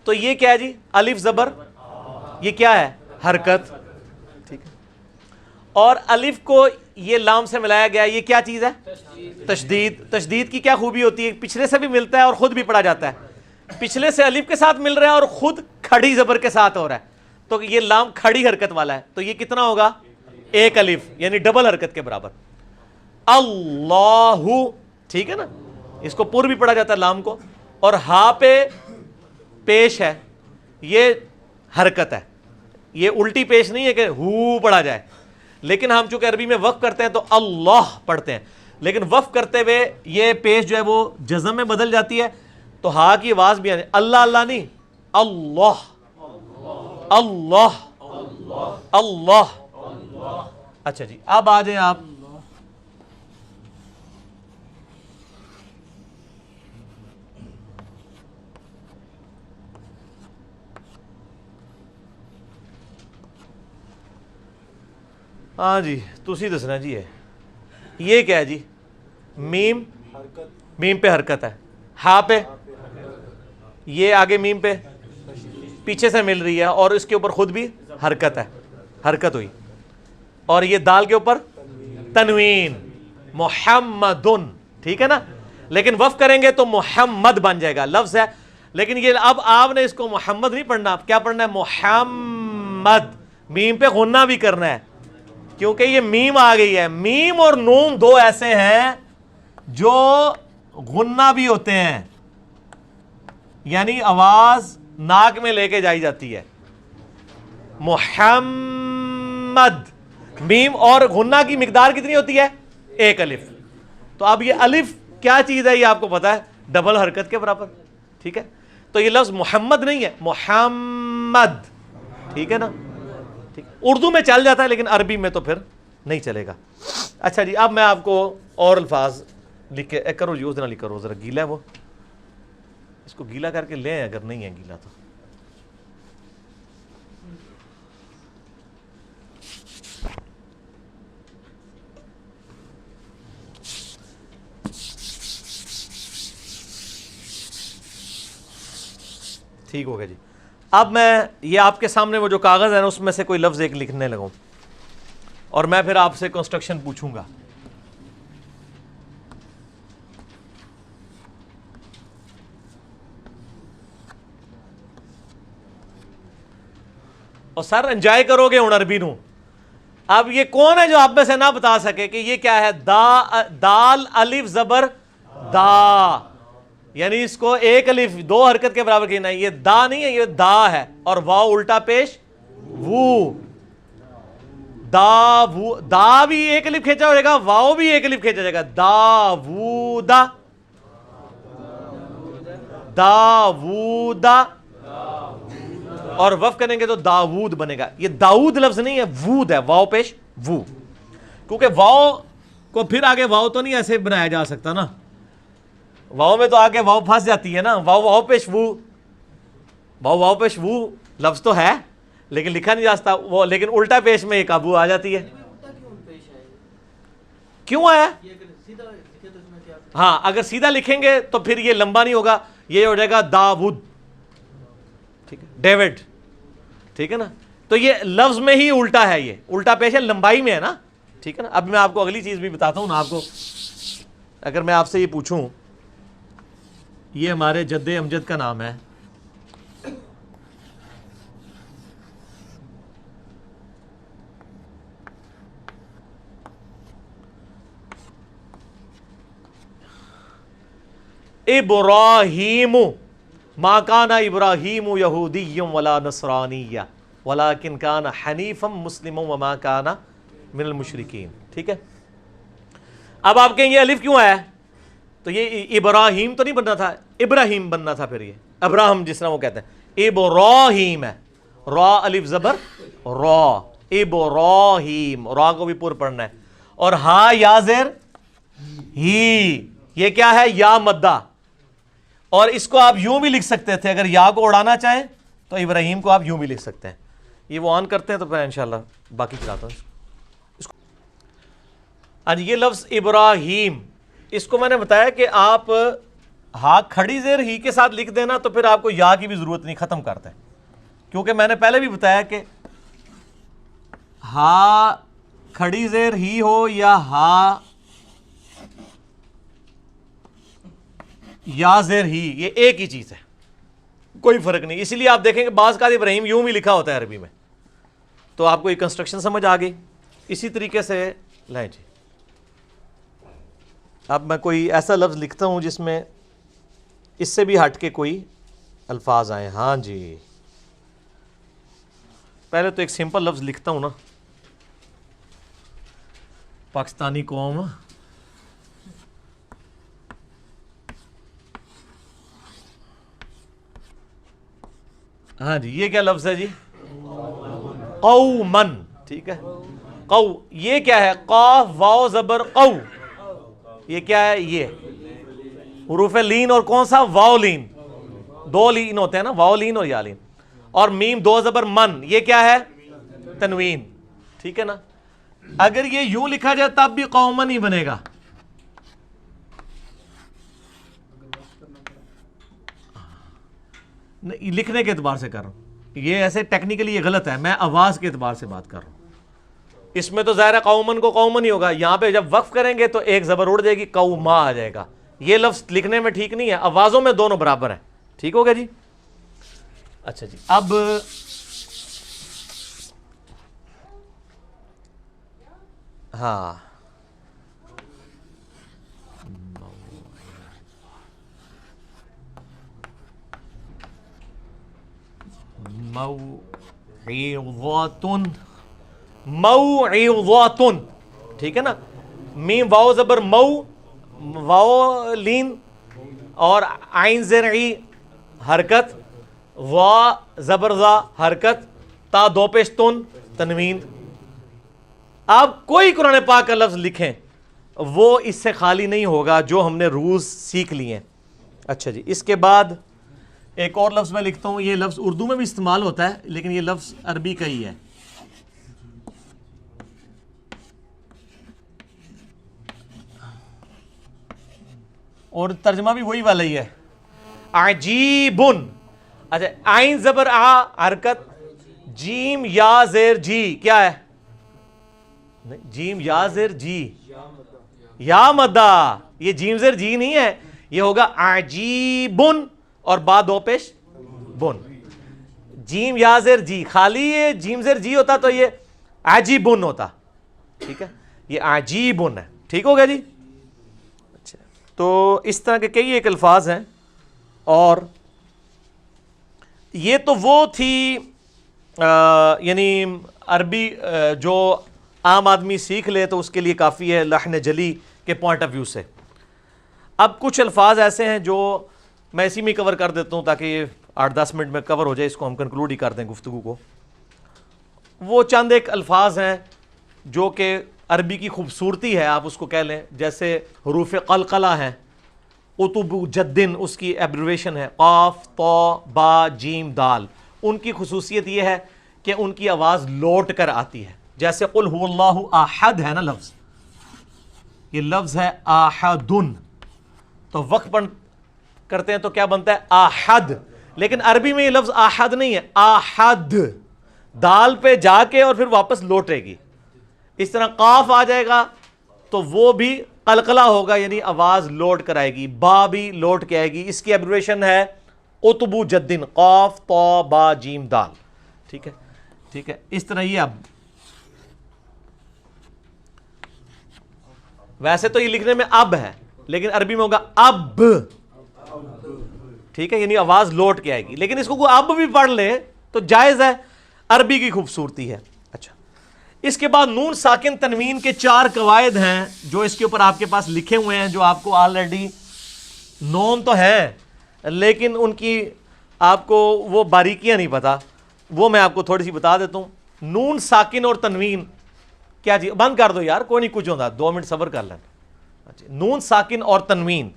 S1: تو یہ کیا ہے جی، الف زبر، یہ کیا ہے حرکت، ٹھیک ہے، اور الف کو یہ لام سے ملایا گیا، یہ کیا چیز ہے، تشدید۔ تشدید کی کیا خوبی ہوتی ہے، پچھلے سے بھی ملتا ہے اور خود بھی پڑھا جاتا ہے، پچھلے سے الف کے ساتھ مل رہا ہے اور خود کھڑی زبر کے ساتھ ہو رہا ہے، تو یہ لام کھڑی حرکت والا ہے، تو یہ کتنا ہوگا، 1 الف، یعنی ڈبل حرکت کے برابر۔ اللہ، ٹھیک ہے نا، اس کو پور بھی پڑھا جاتا ہے لام کو، اور ہا پہ پیش ہے، یہ حرکت ہے، یہ الٹی پیش نہیں ہے کہ ہو پڑھا جائے، لیکن ہم چونکہ عربی میں وقف کرتے ہیں تو اللہ پڑھتے ہیں، لیکن وقف کرتے ہوئے یہ پیش جو ہے وہ جزم میں بدل جاتی ہے، تو ہا کی آواز بھی آنے، اللہ اللہ نہیں، اللہ اللہ اللہ۔ اچھا جی اب آ جائیں آپ، ہاں جی تسی دسنا جی ہے یہ کیا ہے جی؟ میم، میم پہ حرکت ہے، ہا پہ یہ آگے میم پہ پیچھے سے مل رہی ہے اور اس کے اوپر خود بھی حرکت ہے، حرکت ہوئی، اور یہ دال کے اوپر تنوین محمدن، ٹھیک ہے نا؟ لیکن وقف کریں گے تو محمد بن جائے گا، لفظ ہے، لیکن یہ اب آپ نے اس کو محمد نہیں پڑھنا، کیا پڑھنا ہے؟ محمد، میم پہ غنہ بھی کرنا ہے کیونکہ یہ میم آ گئی ہے۔ میم اور نون دو ایسے ہیں جو غنہ بھی ہوتے ہیں، یعنی آواز ناک میں لے کے جائی جاتی ہے۔ محمد، میم اور غنہ کی مقدار کتنی ہوتی ہے؟ ایک الف۔ تو اب یہ الف کیا چیز ہے یہ آپ کو پتا ہے، ڈبل حرکت کے برابر، ٹھیک ہے؟ تو یہ لفظ محمد نہیں ہے، محمد، ٹھیک ہے نا؟ ٹھیک، اردو میں چل جاتا ہے لیکن عربی میں تو پھر نہیں چلے گا۔ اچھا جی اب میں آپ کو اور الفاظ لکھ کے کرو جی، اس دن لکھ کرو، ذرا گیلا ہے وہ، اس کو گیلا کر کے لیں اگر نہیں ہے گیلا تو۔ ٹھیک ہو گیا جی۔ اب میں یہ آپ کے سامنے وہ جو کاغذ ہے نا اس میں سے کوئی لفظ ایک لکھنے لگوں اور میں پھر آپ سے کنسٹرکشن پوچھوں گا۔ اور سر انجوائے کرو گے ہوں عربی نو۔ اب یہ کون ہے جو آپ میں سے نہ بتا سکے کہ یہ کیا ہے؟ دال الف زبر دا، یعنی اس کو ایک الف دو حرکت کے برابر کہنا ہے، یہ دا نہیں ہے، یہ دا ہے، اور واو الٹا پیش وو، دا وو، دا بھی ایک الف کھینچا ہو جائے گا، واو بھی ایک الف کھینچا جائے گا، داوودا، داوودا، اور وقف کریں گے تو داود بنے گا۔ یہ داود لفظ نہیں ہے، وود ہے، واو پیش وو، کیونکہ واو کو پھر آگے واو تو نہیں ایسے بنایا جا سکتا نا، واو میں تو آگے واو پھنس جاتی ہے نا، واو پیش وو، واو پیش وو لفظ تو ہے لیکن لکھا نہیں جا سکتا وہ، لیکن الٹا پیش میں ایک ابو آ جاتی ہے۔ کیوں آیا؟ ہاں اگر سیدھا لکھیں گے تو پھر یہ لمبا نہیں ہوگا، یہ ہو جائے گا داود، ٹھیک ہے، ڈیوڈ، ٹھیک ہے نا؟ تو یہ لفظ میں ہی الٹا ہے، یہ الٹا پیش ہے، لمبائی میں ہے نا، ٹھیک ہے نا؟ اب میں آپ کو اگلی چیز بھی بتاتا ہوں نا آپ کو، اگر میں آپ سے یہ پوچھوں، یہ ہمارے جد امجد کا نام ہے، ابراہیم، ما کان ابراہیم یہودی ولا نصرانی ولکن کان حنیفا مسلما وما کان من المشرکین، ٹھیک ہے؟ اب آپ کہیں یہ الف کیوں آیا؟ تو یہ ابراہیم تو نہیں بننا تھا، ابراہیم بننا تھا، پھر یہ ابراہم جس طرح وہ کہتے ہیں، ابراہیم ہے، را الف زبر را، ابراہیم، را کو بھی پور پڑھنا ہے، اور ہا یا زیر ہی، یہ کیا ہے؟ یا مدہ، اور اس کو آپ یوں بھی لکھ سکتے تھے، اگر یا کو اڑانا چاہیں تو ابراہیم کو آپ یوں بھی لکھ سکتے ہیں۔ یہ وہ آن کرتے ہیں تو پھر انشاءاللہ باقی چلاتا ہوں اس کو۔ ہاں جی یہ لفظ ابراہیم، اس کو میں نے بتایا کہ آپ ہا کھڑی زیر ہی کے ساتھ لکھ دینا تو پھر آپ کو یا کی بھی ضرورت نہیں، ختم کرتے ہیں، کیونکہ میں نے پہلے بھی بتایا کہ ہا کھڑی زیر ہی ہو یا ہا یا زیر ہی، یہ ایک ہی چیز ہے، کوئی فرق نہیں۔ اسی لیے آپ دیکھیں کہ بعض کا ابراہیم یوں بھی لکھا ہوتا ہے عربی میں، تو آپ کو یہ کنسٹرکشن سمجھ آ گئی۔ اسی طریقے سے لیں جی، اب میں کوئی ایسا لفظ لکھتا ہوں جس میں اس سے بھی ہٹ کے کوئی الفاظ آئیں۔ ہاں جی پہلے تو ایک سمپل لفظ لکھتا ہوں نا، پاکستانی قوم، ہاں جی یہ کیا لفظ ہے جی؟ قومن، ٹھیک ہے؟ قو، یہ کیا ہے؟ قاف واو زبر قو، یہ کیا ہے؟ یہ حروف لین، اور کون سا؟ واو لین، دو لین ہوتے ہیں نا، واو لین اور یا لین، اور میم دو زبر من، یہ کیا ہے؟ تنوین، ٹھیک ہے نا؟ اگر یہ یوں لکھا جائے تب بھی قومن ہی بنے گا. لکھنے کے اعتبار سے کر رہا ہوں, یہ ایسے ٹیکنیکلی یہ غلط ہے, میں آواز کے اعتبار سے بات کر رہا ہوں. اس میں تو ظاہر ہے قومن کو قومن ہی ہوگا, یہاں پہ جب وقف کریں گے تو ایک زبر اڑ جائے گی, قوما آ جائے گا. یہ لفظ لکھنے میں ٹھیک نہیں ہے, آوازوں میں دونوں برابر ہیں. ٹھیک ہوگا جی. اچھا جی, اب ہاں موعظۃ, موعظۃ, ٹھیک ہے نا. میم واو زبر مو, واو لین, اور عین زیر ای حرکت, وا زبر ذا حرکت, تا دو پیش تن تنوین. آپ کوئی قرآن پاک کا لفظ لکھیں وہ اس سے خالی نہیں ہوگا جو ہم نے روز سیکھ لیے ہیں. اچھا جی, اس کے بعد ایک اور لفظ میں لکھتا ہوں, یہ لفظ اردو میں بھی استعمال ہوتا ہے لیکن یہ لفظ عربی کا ہی ہے. اور ترجمہ بھی وہی والا ہی ہے, عجیبن. اچھا, عین زبر آ حرکت, جیم یا زیر جی, کیا ہے؟ جیم یا زیر جی, یا مدہ, یہ جیم زیر جی نہیں ہے, یہ ہوگا عجیبن اور با دو پیش بن. جیم یا زیر جی, خالی یہ جیم زیر جی ہوتا تو یہ عجیبن ہوتا. ٹھیک ہے, یہ عجیبن ہے. ٹھیک ہوگا جی. اچھا, تو اس طرح کے کئی ایک الفاظ ہیں. اور یہ تو وہ تھی یعنی عربی جو عام آدمی سیکھ لے تو اس کے لیے کافی ہے لحن جلی کے پوائنٹ آف ویو سے. اب کچھ الفاظ ایسے ہیں جو میں اسی میں کور کر دیتا ہوں تاکہ یہ 8-10 منٹ میں کور ہو جائے, اس کو ہم کنکلوڈ ہی کر دیں گفتگو کو. وہ چند ایک الفاظ ہیں جو کہ عربی کی خوبصورتی ہے, آپ اس کو کہہ لیں, جیسے حروف قلقلہ ہیں, اتب جدن اس کی ایبریویشن ہے, قاف طا با جیم دال. ان کی خصوصیت یہ ہے کہ ان کی آواز لوٹ کر آتی ہے. جیسے قل هو اللہ احد ہے نا لفظ, یہ لفظ ہے احدن, تو وقت بند کرتے ہیں تو کیا بنتا ہے؟ احد. لیکن عربی میں یہ لفظ احد نہیں ہے, احد دال پہ جا کے اور پھر واپس لوٹے گی. اس طرح قاف آ جائے گا تو وہ بھی قلقلہ ہوگا, یعنی آواز لوٹ کر آئے گی. با بھی لوٹ کے آئے گی. اس کی ایبریویشن ہے اتبو جدن, قاف طا با جیم دال. ٹھیک ہے, ٹھیک ہے. اس طرح یہ اب ویسے تو یہ لکھنے میں اب ہے لیکن عربی میں ہوگا اب. ٹھیک ہے, یعنی آواز لوٹ کے آئے گی. لیکن اس کو اب بھی پڑھ لے تو جائز ہے, عربی کی خوبصورتی ہے. اچھا, اس کے بعد نون ساکن تنوین کے 4 قواعد ہیں جو اس کے اوپر آپ کے پاس لکھے ہوئے ہیں, جو آپ کو آلریڈی نون تو ہے لیکن ان کی آپ کو وہ باریکیاں نہیں پتا. وہ میں آپ کو تھوڑی سی بتا دیتا ہوں. نون ساکن اور تنوین, کیا جی بند کر دو یار, کوئی نہیں کچھ ہوتا, 2 منٹ صبر کر لیں. اچھا, نون ساکن اور تنوین,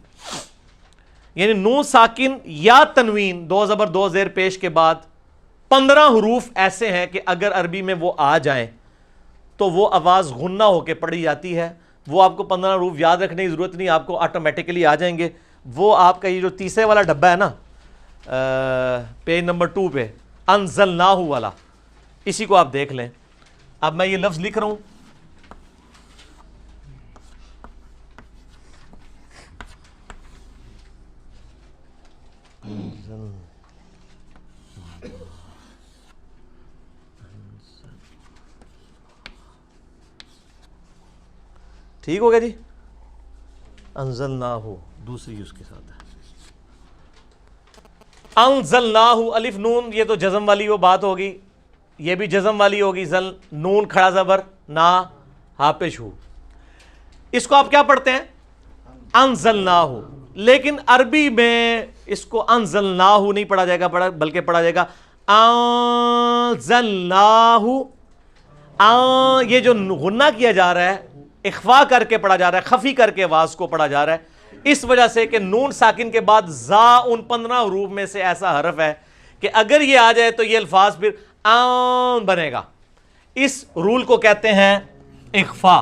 S1: یعنی نون ساکن یا تنوین 2 زبر 2 زیر پیش کے بعد 15 حروف ایسے ہیں کہ اگر عربی میں وہ آ جائیں تو وہ آواز غنہ ہو کے پڑھی جاتی ہے. وہ آپ کو 15 حروف یاد رکھنے کی ضرورت نہیں, آپ کو آٹومیٹیکلی آ جائیں گے. وہ آپ کا یہ جو تیسرے والا ڈبہ ہے نا, پیج نمبر 2 پہ انزلناہ والا, اسی کو آپ دیکھ لیں. اب میں یہ لفظ لکھ رہا ہوں, ٹھیک ہو گیا جی. انزلناہ دوسری اس کے ساتھ ہے, انزلناہ الف نون, یہ تو جزم والی وہ بات ہوگی, یہ بھی جزم والی ہوگی. زل نون کھڑا زبر نا ہا پیش ہو, اس کو آپ کیا پڑھتے ہیں؟ انزلناہ. لیکن عربی میں اس کو انزلناہ نہیں پڑھا جائے گا, بلکہ پڑھا جائے گا انزلناہ. یہ جو غنہ کیا جا رہا ہے اخفا کر کے پڑھا جا رہا ہے, خفی کر کے آواز کو پڑھا جا رہا ہے, اس وجہ سے کہ نون ساکن کے بعد زا ان 15 حروف میں سے ایسا حرف ہے کہ اگر یہ آ جائے تو یہ الفاظ پھر آن بنے گا. اس رول کو کہتے ہیں اخفا.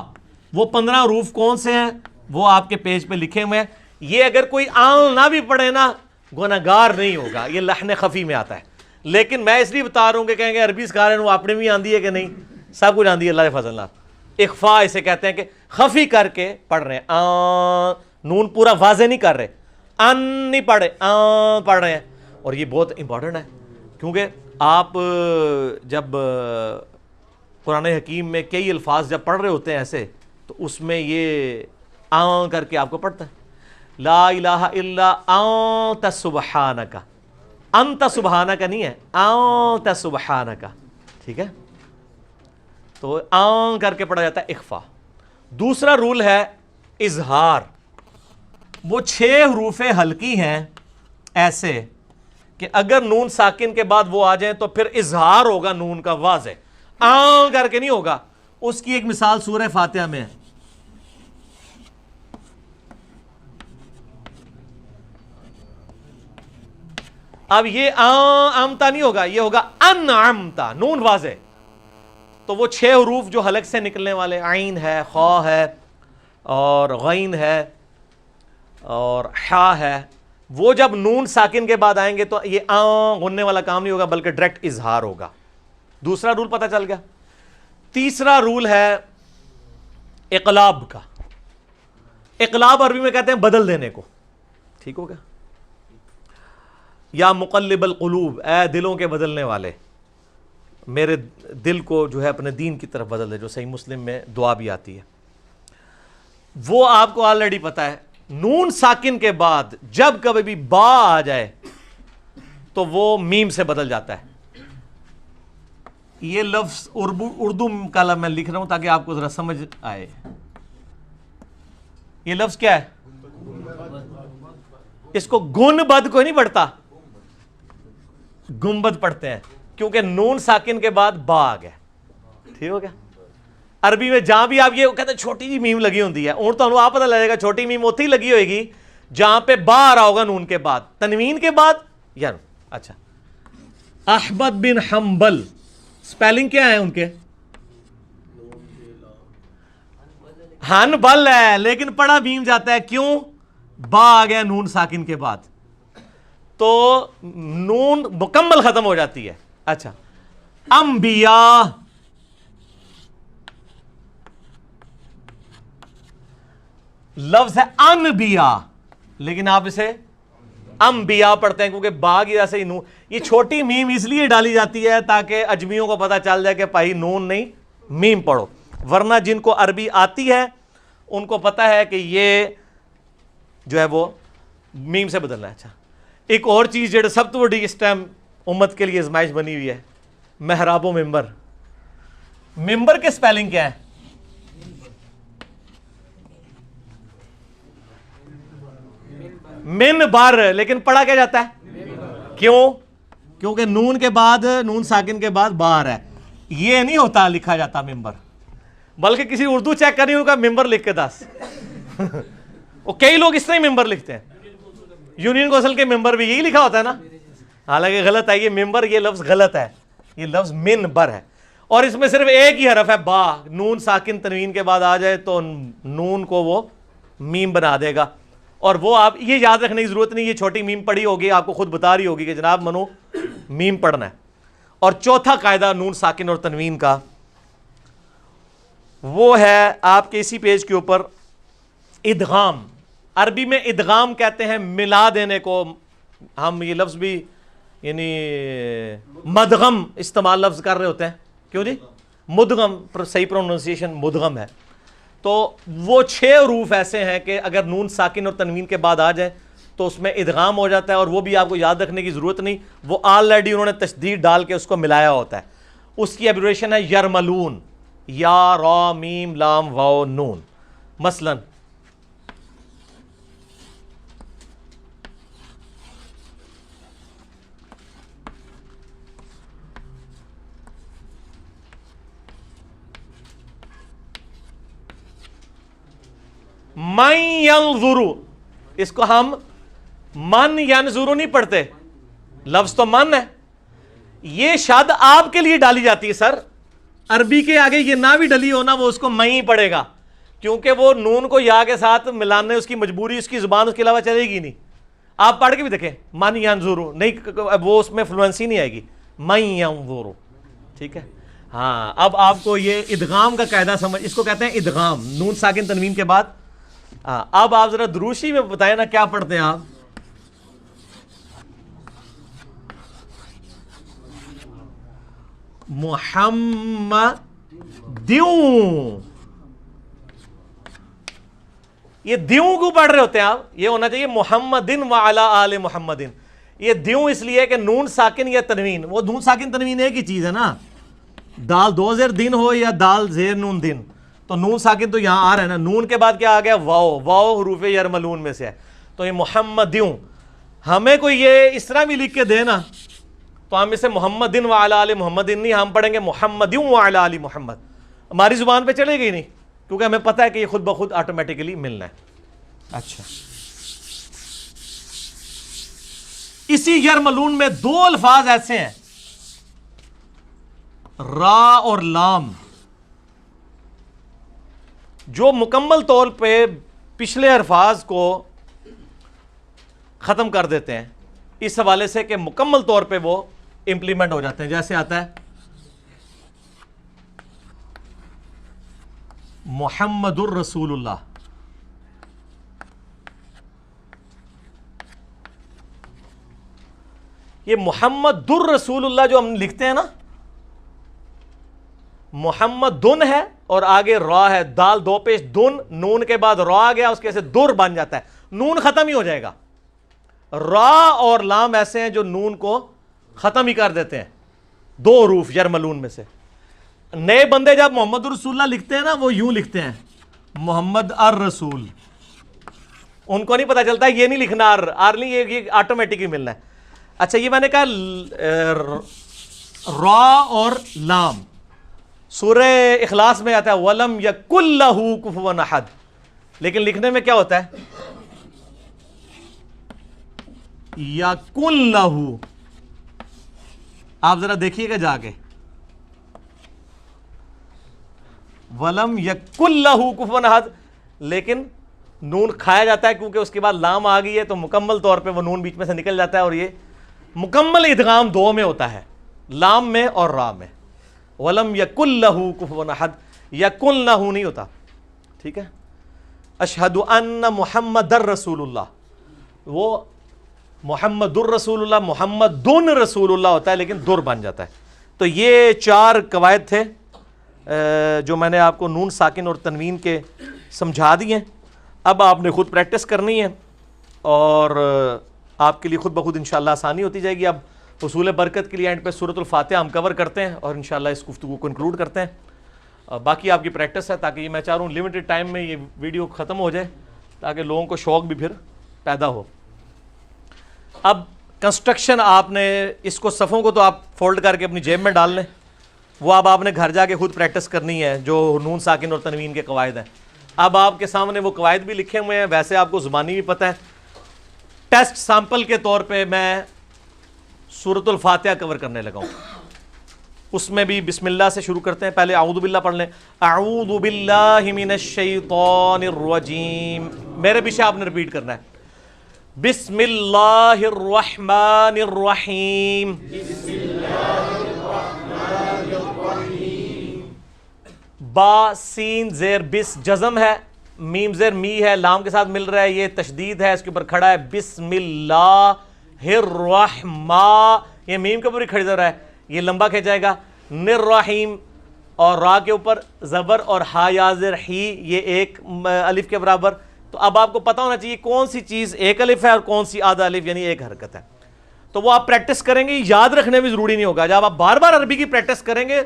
S1: وہ 15 حروف کون سے ہیں وہ آپ کے پیج پہ لکھے ہوئے ہیں. یہ اگر کوئی آن نہ بھی پڑھے نا گناہگار نہیں ہوگا, یہ لحن خفی میں آتا ہے. لیکن میں اس لیے بتا رہا ہوں کہ کہیں گے عربی سکھا رہے ہیں وہ اپنے بھی آندی ہے کہ نہیں, سب کچھ آندی ہے اللہ کے فضل نال. اخفا اسے کہتے ہیں کہ خفی کر کے پڑھ رہے ہیں, نون پورا واضح نہیں کر رہے, ان نہیں پڑھ رہے, پڑھ رہے ہیں. اور یہ بہت امپورٹنٹ ہے کیونکہ آپ جب قرآن حکیم میں کئی الفاظ جب پڑھ رہے ہوتے ہیں ایسے تو اس میں یہ کر کے آپ کو پڑھتا ہے. لا الہ الا انت سبحانک, انت سبحانک نہیں ہے, انت سبحانک, ٹھیک ہے. تو کر کے پڑھا جاتا ہے اخفا. دوسرا رول ہے اظہار. وہ 6 حروف ہلکی ہیں ایسے کہ اگر نون ساکن کے بعد وہ آ جائیں تو پھر اظہار ہوگا نون کا واضح, کر کے نہیں ہوگا. اس کی ایک مثال سورہ فاتحہ میں ہے. اب یہ امتا نہیں ہوگا, یہ ہوگا انعمتا, نون واضح. تو وہ 6 حروف جو حلق سے نکلنے والے, عین ہے, خا ہے, اور غین ہے, اور حا ہے, وہ جب نون ساکن کے بعد آئیں گے تو یہ غننے والا کام نہیں ہوگا بلکہ ڈائریکٹ اظہار ہوگا. دوسرا رول پتہ چل گیا. تیسرا رول ہے اقلاب کا. اقلاب عربی میں کہتے ہیں بدل دینے کو, ٹھیک ہو گیا. یا مقلب القلوب, اے دلوں کے بدلنے والے, میرے دل کو جو ہے اپنے دین کی طرف بدل دے, جو صحیح مسلم میں دعا بھی آتی ہے. وہ آپ کو آلریڈی پتا ہے نون ساکن کے بعد جب کبھی بھی با آ جائے تو وہ میم سے بدل جاتا ہے. یہ لفظ اردو کا لفظ میں لکھ رہا ہوں تاکہ آپ کو ذرا سمجھ آئے. یہ لفظ کیا ہے؟ اس کو گن بد کوئی نہیں پڑھتا, گنبد پڑھتے ہیں کیونکہ نون ساکن کے بعد با آ گیا, ٹھیک ہو گیا. عربی میں جہاں بھی آپ یہ کہتے ہیں چھوٹی جی میم لگی ہوتی ہے, اور تو آپ پتہ لگے گا چھوٹی میم اتنی لگی ہوئے گی جہاں پہ با آ رہا ہوگا نون کے بعد, تنوین کے بعد یا اچھا. احمد بن حنبل, سپیلنگ کیا ہے ان کے؟ حنبل ہے لیکن پڑھا میم جاتا ہے, کیوں؟ با آ گیا نون ساکن کے بعد تو نون مکمل ختم ہو جاتی ہے. اچھا. انبیاء, لفظ ہے انبیاء لیکن آپ اسے انبیاء پڑھتے ہیں کیونکہ با کی وجہ سے نون. یہ چھوٹی میم اس لیے ڈالی جاتی ہے تاکہ اجمیوں کو پتا چل جائے کہ بھائی نون نہیں میم پڑھو, ورنہ جن کو عربی آتی ہے ان کو پتا ہے کہ یہ جو ہے وہ میم سے بدلنا ہے. اچھا. ایک اور چیز جو سب تو بڑی اس ٹائم امت کے لیے ازمائش بنی ہوئی ہے, محراب و ممبر. ممبر کے سپیلنگ کیا ہے؟ منبر, لیکن پڑھا کیا جاتا ہے؟ کیوں؟ کیونکہ نون کے بعد, نون ساکن کے بعد با ہے, یہ نہیں ہوتا لکھا جاتا ممبر. بلکہ کسی اردو چیک کرنی ہوگا ممبر لکھ کے دس. اور کئی لوگ اس طرح ہی ممبر لکھتے ہیں, یونین کونسل کے ممبر بھی یہی لکھا ہوتا ہے نا, حالانکہ غلط ہے. یہ ممبر, یہ لفظ غلط ہے, یہ لفظ منبر ہے. اور اس میں صرف ایک ہی حرف ہے با, نون ساکن تنوین کے بعد آ جائے تو نون کو وہ میم بنا دے گا. اور وہ آپ یہ یاد رکھنے کی ضرورت نہیں, یہ چھوٹی میم پڑھی ہوگی آپ کو خود بتا رہی ہوگی کہ جناب منو میم پڑھنا ہے. اور چوتھا قاعدہ نون ساکن اور تنوین کا وہ ہے آپ کے اسی پیج کے اوپر ادغام. عربی میں ادغام کہتے ہیں ملا دینے کو. ہم یہ لفظ بھی یعنی مدغم استعمال لفظ کر رہے ہوتے ہیں, کیوں جی؟ مدغم, صحیح پروننسیشن مدغم ہے. تو وہ 6 حروف ایسے ہیں کہ اگر نون ساکن اور تنوین کے بعد آ جائیں تو اس میں ادغام ہو جاتا ہے, اور وہ بھی آپ کو یاد رکھنے کی ضرورت نہیں, وہ آلریڈی انہوں نے تشدید ڈال کے اس کو ملایا ہوتا ہے. اس کی ایبریویشن ہے یرملون, یا را میم لام واو نون. مثلا من ینظرو, اس کو ہم من ینظرو نہیں پڑھتے, لفظ تو من ہے. یہ شاد آپ کے لیے ڈالی جاتی ہے سر, عربی کے آگے یہ نہ بھی ڈلی ہو نا وہ اس کو میں ہی پڑھے گا، کیونکہ وہ نون کو یا کے ساتھ ملانے اس کی مجبوری، اس کی زبان اس کے علاوہ چلے گی نہیں. آپ پڑھ کے بھی دیکھیں من ینظرو، نہیں وہ اس میں فلوئنسی نہیں آئے گی، من ینظرو. ٹھیک ہے. ہاں اب آپ کو یہ ادغام کا قاعدہ سمجھ، اس کو کہتے ہیں ادغام، نون ساکن تنوین کے بعد. ہاں اب آپ ذرا دروشی میں بتائیں نا کیا پڑھتے ہیں آپ. محمدیوں، یہ دیوں کو پڑھ رہے ہوتے ہیں آپ، یہ ہونا چاہیے محمدن وعلی آل محمدن. یہ دیوں اس لیے کہ نون ساکن یا تنوین، وہ نون ساکن تنوین ایک ہی چیز ہے نا، دال دو زیر دن ہو یا دال زیر نون دن، تو نون ساکن تو یہاں آ رہا ہے نا. نون کے بعد کیا آ گیا؟ واو. واو حروف یرملون میں سے ہے، تو یہ محمدیوں. ہمیں کوئی یہ اس طرح بھی لکھ کے دے نا تو ہم اسے محمدن وعلی آل محمدن نہیں، ہم پڑھیں گے محمدیوں وعلی آل محمد. ہماری زبان پہ چلے گی نہیں، کیونکہ ہمیں پتہ ہے کہ یہ خود بخود آٹومیٹکلی ملنا ہے. اچھا، اسی یرملون میں دو الفاظ ایسے ہیں، را اور لام، جو مکمل طور پہ پچھلے الفاظ کو ختم کر دیتے ہیں، اس حوالے سے کہ مکمل طور پہ وہ امپلیمنٹ ہو جاتے ہیں. جیسے آتا ہے محمد الرسول اللہ، یہ محمد الرسول اللہ جو ہم لکھتے ہیں نا، محمد دن ہے اور آگے را ہے، دال دو پیش دن، نون کے بعد را آ گیا، اس کے سے در بن جاتا ہے، نون ختم ہی ہو جائے گا. را اور لام ایسے ہیں جو نون کو ختم ہی کر دیتے ہیں، دو حروف یرملون میں سے. نئے بندے جب محمد الرسول اللہ لکھتے ہیں نا، وہ یوں لکھتے ہیں محمد الرسول، ان کو نہیں پتا چلتا یہ نہیں لکھنا نہیں، یہ آٹومیٹکلی ملنا ہے. اچھا، یہ میں نے کہا را اور لام سورہ اخلاص میں آتا ہے وَلَمْ يَكُنْ لَهُ كُفُوًا أَحَدٌ، لیکن لکھنے میں کیا ہوتا ہے؟ يَكُنْ لَهُ. آپ ذرا دیکھیے گا جا کے، وَلَمْ يَكُنْ لَهُ كُفُوًا أَحَدٌ، لیکن نون کھایا جاتا ہے کیونکہ اس کے بعد لام آ گئی ہے، تو مکمل طور پہ وہ نون بیچ میں سے نکل جاتا ہے، اور یہ مکمل ادغام دو میں ہوتا ہے، لام میں اور را میں. وَلَمْ يَكُنْ لَهُ كُفُوًا أَحَدٌ، يَكُنْ لَهُ نہیں ہوتا. ٹھیک ہے. أَشْهَدُ أَنَّ مُحَمَّدَ الرَّسُولُ اللَّهِ، وہ محمد الرسول اللہ، محمد دن رسول اللہ ہوتا ہے لیکن در بن جاتا ہے. تو یہ چار قواعد تھے جو میں نے آپ کو نون ساکن اور تنوین کے سمجھا دیے. اب آپ نے خود پریکٹس کرنی ہے اور آپ کے لیے خود بخود انشاءاللہ آسانی ہوتی جائے گی. اب حصول برکت کے لیے اینڈ پہ سورۃ الفاتحہ ہم کور کرتے ہیں اور انشاءاللہ اس گفتگو کو کنکلوڈ کرتے ہیں. باقی آپ کی پریکٹس ہے، تاکہ میں چاہ رہا ہوں لمیٹڈ ٹائم میں یہ ویڈیو ختم ہو جائے تاکہ لوگوں کو شوق بھی پھر پیدا ہو. اب کنسٹرکشن آپ نے اس کو صفوں کو تو آپ فولڈ کر کے اپنی جیب میں ڈال لیں، وہ اب آپ نے گھر جا کے خود پریکٹس کرنی ہے جو نون ساکن اور تنوین کے قواعد ہیں. اب آپ کے سامنے وہ قواعد بھی لکھے ہوئے ہیں، ویسے آپ کو زبانی بھی پتہ ہے. ٹیسٹ سیمپل کے طور پہ میں سورۃ الفاتحہ کور کرنے لگا ہوں، اس میں بھی بسم اللہ سے شروع کرتے ہیں. پہلے اعوذ باللہ پڑھ لیں، اعوذ باللہ من الشیطان الرجیم، میرے پیچھے آپ نے رپیٹ کرنا ہے. بسم اللہ الرحمن الرحیم، بسم اللہ الرحمن الرحیم. با سین زیر بس جزم ہے، میم زیر می ہے، لام کے ساتھ مل رہا ہے، یہ تشدید ہے، اس کے اوپر کھڑا ہے بسم اللہ الرحمن، یہ میم کے اوپر ہی کھڑا رہا ہے، یہ لمبا کھینچ جائے گا. الرحیم، اور را کے اوپر زبر اور ہا یا زیر ہی، یہ ایک الف کے برابر. تو اب آپ کو پتہ ہونا چاہیے کون سی چیز ایک الف ہے اور کون سی آدھا الف یعنی ایک حرکت ہے. تو وہ آپ پریکٹس کریں گے، یاد رکھنے میں ضروری نہیں ہوگا. جب آپ بار بار عربی کی پریکٹس کریں گے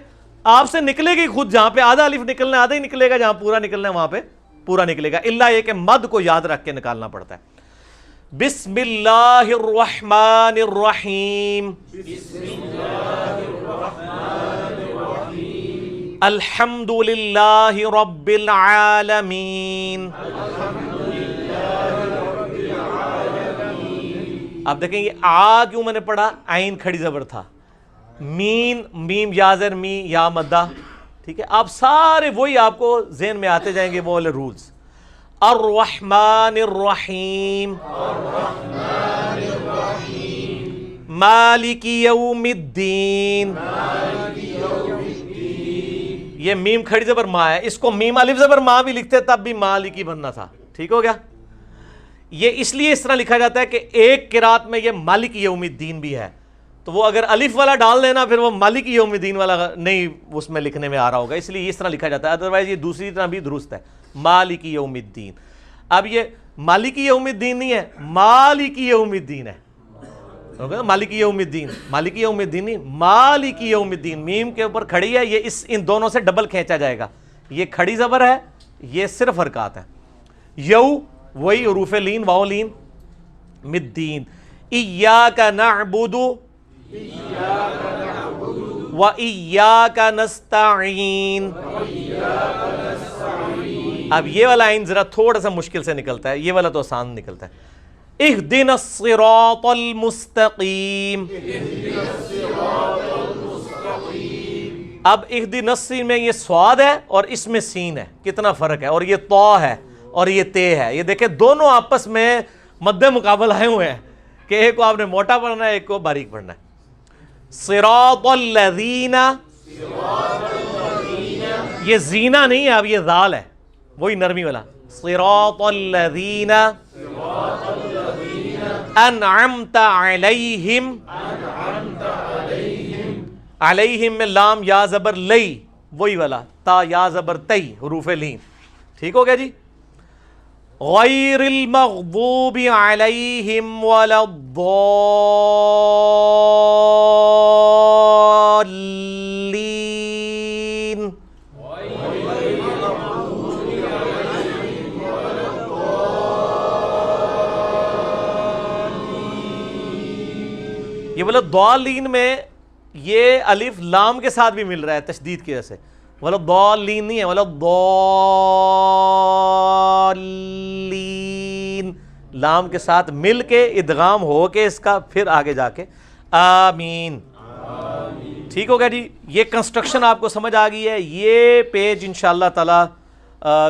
S1: آپ سے نکلے گی خود، جہاں پہ آدھا الف نکلنا ہے آدھا ہی نکلے گا، جہاں پورا نکلنا ہے وہاں پہ پورا نکلے گا، الا یہ کہ مد کو یاد رکھ کے نکالنا پڑتا ہے. بسم اللہ الرحمن الرحیم، بسم اللہ الرحمن الرحیم. الحمد للہ رب العالمین، آپ دیکھیں یہ آ کیوں میں نے پڑھا، عین کھڑی زبر تھا، مین میم یا زر می یا مدہ، ٹھیک ہے. آپ سارے وہی آپ کو ذہن میں آتے جائیں گے وہ والے رولز. الرحمن الرحیم, مالک یوم الدین. یہ میم کھڑی زبر ما ہے, اس کو میم الف زبر ما بھی لکھتے تب بھی مالک ہی بننا تھا. ٹھیک ہو گیا. یہ اس لیے اس طرح لکھا جاتا ہے کہ ایک قرات میں یہ مالک یوم الدین بھی ہے, تو وہ اگر الف والا ڈال دینا پھر وہ مالک یوم الدین والا نہیں اس میں لکھنے میں آ رہا ہوگا, اس لیے اس طرح لکھا جاتا ہے. ادروائز یہ دوسری طرح بھی درست ہے, مالک یوم الدین. اب یہ مالک یوم الدین نہیں ہے, مالک یوم الدین ہے. مالک یوم الدین, مالک یوم الدین نہیں, مالک یوم الدین. میم کے اوپر کھڑی ہے, یہ ان دونوں سے ڈبل کھینچا جائے گا. یہ کھڑی زبر ہے, یہ صرف حرکات ہے. یو وہی حروف لین واو لین, مدین. ایاک نعبد و ایاک نستعین. اب یہ والا عین ذرا تھوڑا سا مشکل سے نکلتا ہے, یہ والا تو آسان نکلتا ہے. اہدنا الصراط المستقیم. اب اہدنا الصین میں یہ صاد ہے اور اس میں سین ہے, کتنا فرق ہے. اور یہ طا ہے اور یہ تے ہے. یہ دیکھیں دونوں آپس میں مد مقابل آئے ہوئے ہیں کہ ایک کو آپ نے موٹا پڑھنا ہے, ایک کو باریک پڑھنا ہے. صراط الذین, یہ زینہ نہیں ہے, اب یہ ذال ہے, وہی نرمی والا. صراط الذین انعمت علیہم. علیہم میں لام یا زبر لئی, وہی والا تا یا زبر تئی, حروف لین. ٹھیک ہو گیا جی. غیر المغضوب علیہم ولا الضالین. یہ والا ضالین میں یہ الف لام کے ساتھ بھی مل رہا ہے تشدید کی وجہ سے. ولا ضالین نہیں ہے, ولا ضالین, لام کے ساتھ مل کے ادغام ہو کے اس کا پھر آگے جا کے آمین. ٹھیک ہو گیا جی. یہ کنسٹرکشن آپ کو سمجھ آ گئی ہے. یہ پیج انشاءاللہ تعالی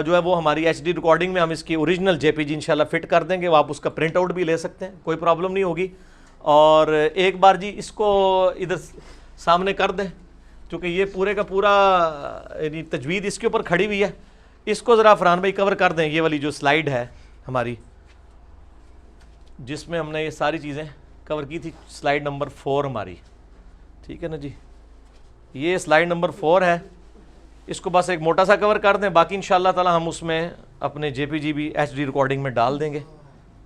S1: جو ہے وہ ہماری ایچ ڈی ریکارڈنگ میں ہم اس کی اوریجنل جے پی جی انشاءاللہ فٹ کر دیں گے. وہ آپ اس کا پرنٹ آؤٹ بھی لے سکتے ہیں, کوئی پرابلم نہیں ہوگی. اور ایک بار جی اس کو ادھر سامنے کر دیں, کیونکہ یہ پورے کا پورا یعنی تجوید اس کے اوپر کھڑی ہوئی ہے. اس کو ذرا فرحان بھائی کور کر دیں. یہ والی جو سلائیڈ ہے ہماری جس میں ہم نے یہ ساری چیزیں کور کی تھی, سلائیڈ نمبر 4 ہماری. ٹھیک ہے نا جی, یہ سلائیڈ نمبر 4 ہے. اس کو بس ایک موٹا سا کور کر دیں, باقی انشاءاللہ تعالی ہم اس میں اپنے جے پی جی بھی ایچ ڈی ریکارڈنگ میں ڈال دیں گے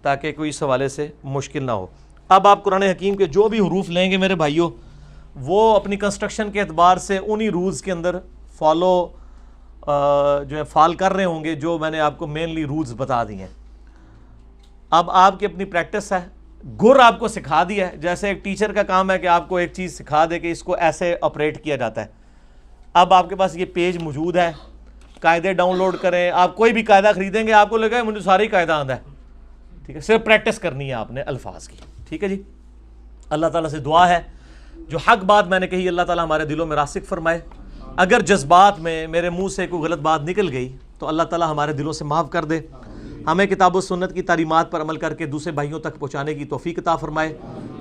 S1: تاکہ کوئی اس حوالے سے مشکل نہ ہو. اب آپ قرآن حکیم کے جو بھی حروف لیں گے میرے بھائیوں, وہ اپنی کنسٹرکشن کے اعتبار سے انہی رولز کے اندر فالو جو ہے فال کر رہے ہوں گے جو میں نے آپ کو مینلی رولز بتا دی ہیں. اب آپ کی اپنی پریکٹس ہے, گر آپ کو سکھا دیا ہے. جیسے ایک ٹیچر کا کام ہے کہ آپ کو ایک چیز سکھا دے کہ اس کو ایسے آپریٹ کیا جاتا ہے. اب آپ کے پاس یہ پیج موجود ہے, قاعدے ڈاؤن لوڈ کریں. آپ کوئی بھی قاعدہ خریدیں گے آپ کو لگا ہے مجھے سارے قاعدہ آتا ہے. ٹھیک ہے, صرف پریکٹس کرنی ہے آپ نے الفاظ کی. ٹھیک ہے جی. اللہ تعالیٰ سے دعا ہے جو حق بات میں نے کہی اللہ تعالیٰ ہمارے دلوں میں راسخ فرمائے. اگر جذبات میں میرے منہ سے کوئی غلط بات نکل گئی تو اللہ تعالیٰ ہمارے دلوں سے معاف کر دے. ہمیں کتاب و سنت کی تعلیمات پر عمل کر کے دوسرے بھائیوں تک پہنچانے کی توفیق عطا فرمائے.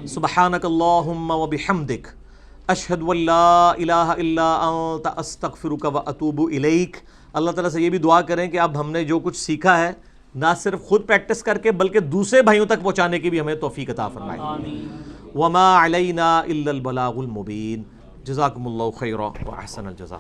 S1: سبحانک اللہم و بحمدک اشہد ان لا الہ الا انت استغفرک و اتوب الیک. اللہ تعالیٰ سے یہ بھی دعا کریں کہ اب ہم نے جو کچھ سیکھا ہے نہ صرف خود پریکٹس کر کے بلکہ دوسرے بھائیوں تک پہنچانے کی بھی ہمیں توفیق عطا فرمائے. وما علینا الا البلاغ المبین. جزاکم اللہ خیرا و احسن الجزاء.